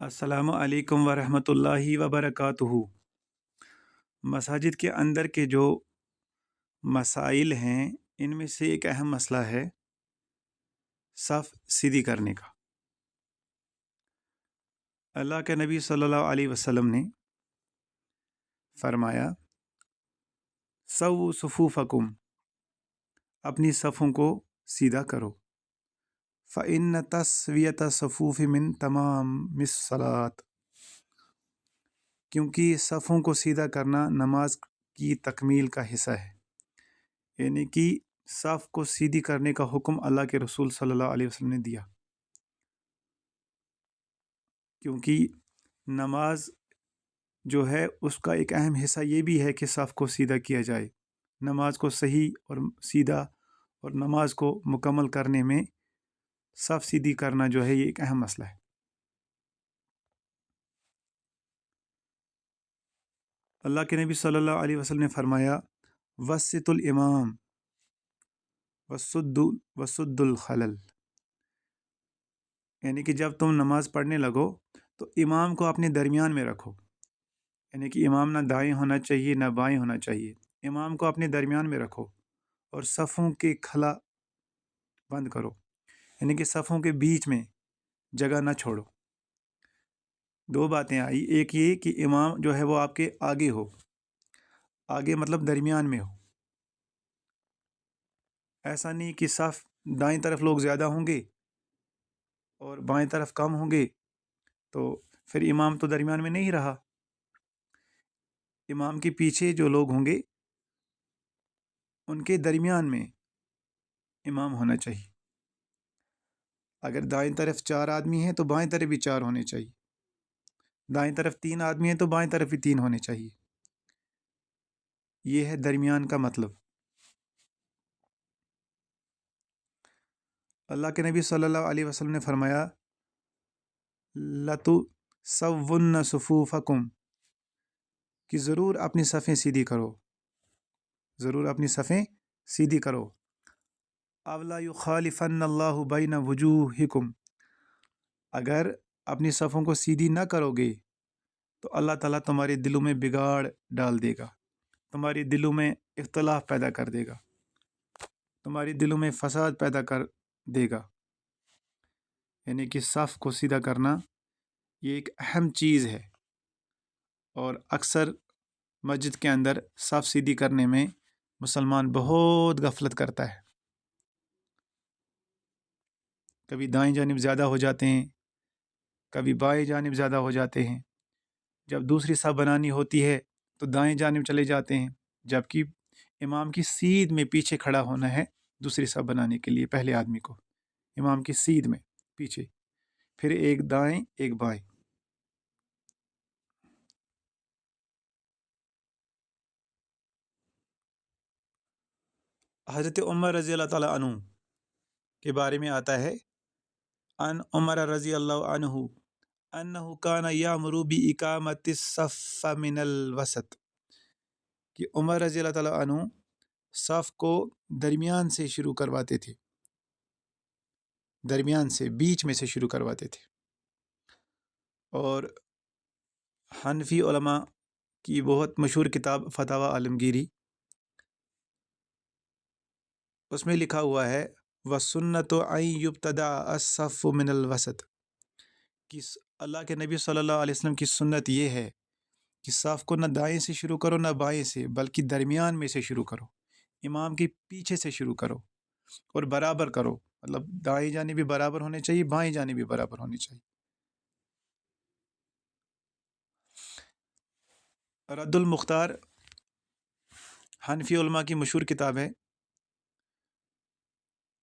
السلام علیکم ورحمۃ اللہ وبرکاتہ۔ مساجد کے اندر کے جو مسائل ہیں ان میں سے ایک اہم مسئلہ ہے صف سیدھی کرنے کا۔ اللہ کے نبی صلی اللہ علیہ وسلم نے فرمایا سو صفوفکم، اپنی صفوں کو سیدھا کرو، فإن تسویۃ الصفوف من تمام الصلاۃ، کیونکہ صفوں کو سیدھا کرنا نماز کی تکمیل کا حصہ ہے۔ یعنی کہ صف کو سیدھی کرنے کا حکم اللہ کے رسول صلی اللہ علیہ وسلم نے دیا، کیونکہ نماز جو ہے اس کا ایک اہم حصہ یہ بھی ہے کہ صف کو سیدھا کیا جائے۔ نماز کو صحیح اور سیدھا اور نماز کو مکمل کرنے میں صف سیدھی کرنا جو ہے یہ ایک اہم مسئلہ ہے۔ اللہ کے نبی صلی اللہ علیہ وسلم نے فرمایا وسط الامام وسد الخلل، یعنی کہ جب تم نماز پڑھنے لگو تو امام کو اپنے درمیان میں رکھو، یعنی کہ امام نہ دائیں ہونا چاہیے نہ بائیں ہونا چاہیے، امام کو اپنے درمیان میں رکھو اور صفوں کے خلا بند کرو، یعنی کہ صفوں کے بیچ میں جگہ نہ چھوڑو۔ دو باتیں آئی، ایک یہ کہ امام جو ہے وہ آپ کے آگے ہو، آگے مطلب درمیان میں ہو، ایسا نہیں کہ صف دائیں طرف لوگ زیادہ ہوں گے اور بائیں طرف کم ہوں گے تو پھر امام تو درمیان میں نہیں رہا۔ امام کے پیچھے جو لوگ ہوں گے ان کے درمیان میں امام ہونا چاہیے۔ اگر دائیں طرف 4 آدمی ہیں تو بائیں طرف بھی 4 ہونے چاہیے، دائیں طرف 3 آدمی ہیں تو بائیں طرف بھی 3 ہونے چاہیے۔ یہ ہے درمیان کا مطلب۔ اللہ کے نبی صلی اللہ علیہ وسلم نے فرمایا لَتُسَوُّنَّ صُفُوفَكُمْ، کہ ضرور اپنی صفیں سیدھی کرو، ضرور اپنی صفیں سیدھی کرو۔ أَوْ لَيُخَالِفَنَّ اللَّهُ بَيْنَ وُجُوهِكُمْ، اگر اپنی صفوں کو سیدھی نہ کرو گے تو اللہ تعالیٰ تمہارے دلوں میں بگاڑ ڈال دے گا، تمہارے دلوں میں اختلاف پیدا کر دے گا، تمہارے دلوں میں فساد پیدا کر دے گا۔ یعنی کہ صف کو سیدھا کرنا یہ ایک اہم چیز ہے، اور اکثر مسجد کے اندر صف سیدھی کرنے میں مسلمان بہت غفلت کرتا ہے۔ کبھی دائیں جانب زیادہ ہو جاتے ہیں، کبھی بائیں جانب زیادہ ہو جاتے ہیں، جب دوسری صف بنانی ہوتی ہے تو دائیں جانب چلے جاتے ہیں، جبکہ امام کی سیدھ میں پیچھے کھڑا ہونا ہے دوسری صف بنانے کے لیے۔ پہلے آدمی کو امام کی سیدھ میں پیچھے، پھر ایک دائیں ایک بائیں۔ حضرت عمر رضی اللہ تعالیٰ عنہ کے بارے میں آتا ہے ان عمر رضی اللہ عنہ انہ کان یامر باقامۃ الصف من الوسط، کہ عمر رضی اللہ تعالیٰ عنہ صف کو درمیان سے شروع کرواتے تھے، درمیان سے، بیچ میں سے شروع کرواتے تھے۔ اور حنفی علماء کی بہت مشہور کتاب فتاوی عالمگیری، اس میں لکھا ہوا ہے وَالسُنَّةُ أَن يُبْتَدَأَ الصَّفُّ مِنَ الْوَسَطِ، کہ اللہ کے نبی صلی اللہ علیہ وسلم کی سنت یہ ہے کہ صف کو نہ دائیں سے شروع کرو نہ بائیں سے، بلکہ درمیان میں سے شروع کرو، امام کے پیچھے سے شروع کرو اور برابر کرو، مطلب دائیں جانب بھی برابر ہونے چاہیے، بائیں جانب بھی برابر ہونی چاہیے۔ رد المختار حنفی علماء کی مشہور کتاب ہے،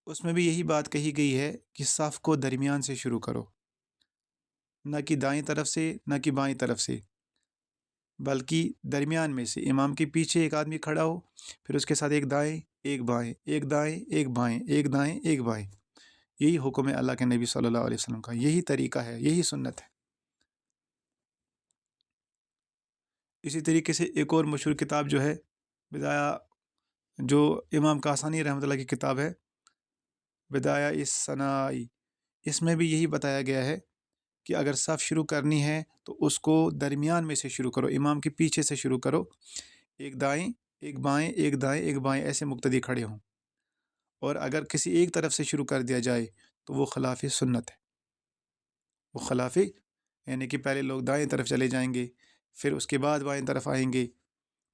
اس میں بھی یہی بات کہی گئی ہے کہ صف کو درمیان سے شروع کرو، نہ کہ دائیں طرف سے نہ کہ بائیں طرف سے، بلکہ درمیان میں سے۔ امام کے پیچھے ایک آدمی کھڑا ہو، پھر اس کے ساتھ ایک دائیں ایک بائیں، ایک دائیں ایک بائیں، ایک دائیں ایک بائیں۔ یہی حکم ہے اللہ کے نبی صلی اللہ علیہ وسلم کا، یہی طریقہ ہے، یہی سنت ہے۔ اسی طریقے سے ایک اور مشہور کتاب جو ہے بدایہ، جو امام کاسانی رحمۃ اللہ کی کتاب ہے بدایہ الصنائی، اس میں بھی یہی بتایا گیا ہے کہ اگر صف شروع کرنی ہے تو اس کو درمیان میں سے شروع کرو، امام کے پیچھے سے شروع کرو، ایک دائیں ایک بائیں ایک دائیں ایک بائیں ایسے مقتدی کھڑے ہوں، اور اگر کسی ایک طرف سے شروع کر دیا جائے تو وہ خلاف سنت ہے، وہ خلاف یعنی کہ پہلے لوگ دائیں طرف چلے جائیں گے، پھر اس کے بعد بائیں طرف آئیں گے،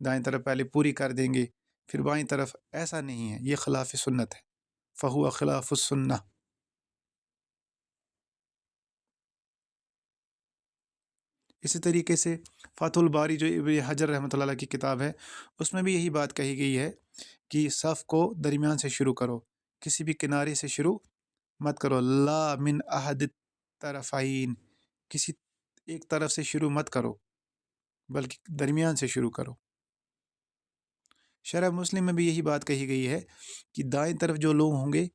دائیں طرف پہلے پوری کر دیں گے پھر بائیں طرف، ایسا نہیں ہے، یہ خلاف سنت ہے، فہو خلاف السنہ۔ اسی طریقے سے فتح الباری جو ابن حجر رحمۃ اللہ علیہ کی کتاب ہے، اس میں بھی یہی بات کہی گئی ہے کہ صف کو درمیان سے شروع کرو، کسی بھی کنارے سے شروع مت کرو، لا من احد الطرفین، کسی ایک طرف سے شروع مت کرو بلکہ درمیان سے شروع کرو۔ شرح مسلم میں بھی یہی بات کہی گئی ہے کہ دائیں طرف جو لوگ ہوں گے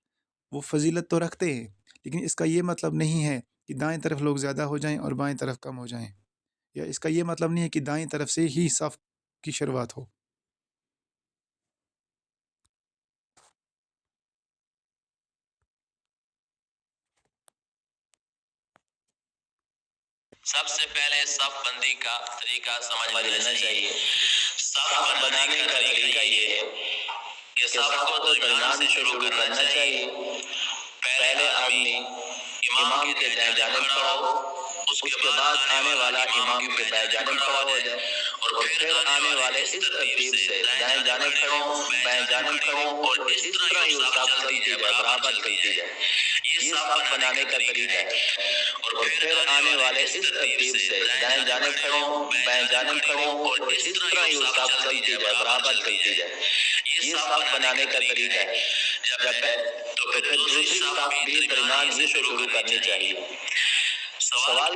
وہ فضیلت تو رکھتے ہیں، لیکن اس کا یہ مطلب نہیں ہے کہ دائیں طرف لوگ زیادہ ہو جائیں اور بائیں طرف کم ہو جائیں، یا اس کا یہ مطلب نہیں ہے کہ دائیں طرف سے ہی صف کی شروعات ہو۔ سب سے پہلے صف بندی کا طریقہ سمجھ لینا چاہیے۔ صف بنانے کا طریقہ یہ ہے کہ صف کو درمیان سے شروع کرنا چاہیے۔ پہلے آدمی امام کے دائیں جانب کھڑا ہو، اس کے بعد آنے والا امام کے بائیں جانب کھڑا ہو جائے، اور پھر آنے والے اس ترتیب سے دائیں جانب کھڑے ہوں، بائیں جانب کھڑے ہوں، اور اس طرح یہ صف چلتی جائے، برابر چلتی جائے۔ یہ صف بنانے کا طریقہ ہے، اور پھر آنے والے اس ترتیب سے دائیں جانب کھڑے ہوں، بائیں جانب کھڑے ہوں، اور اس طرح یہ صف چلتی جائے، برابر چلتی جائے۔ یہ صف بنانے کا طریقہ ہے۔ جب تو پھر دوسری صف بھی درمیان ہی سے شروع کرنی چاہیے۔ سوال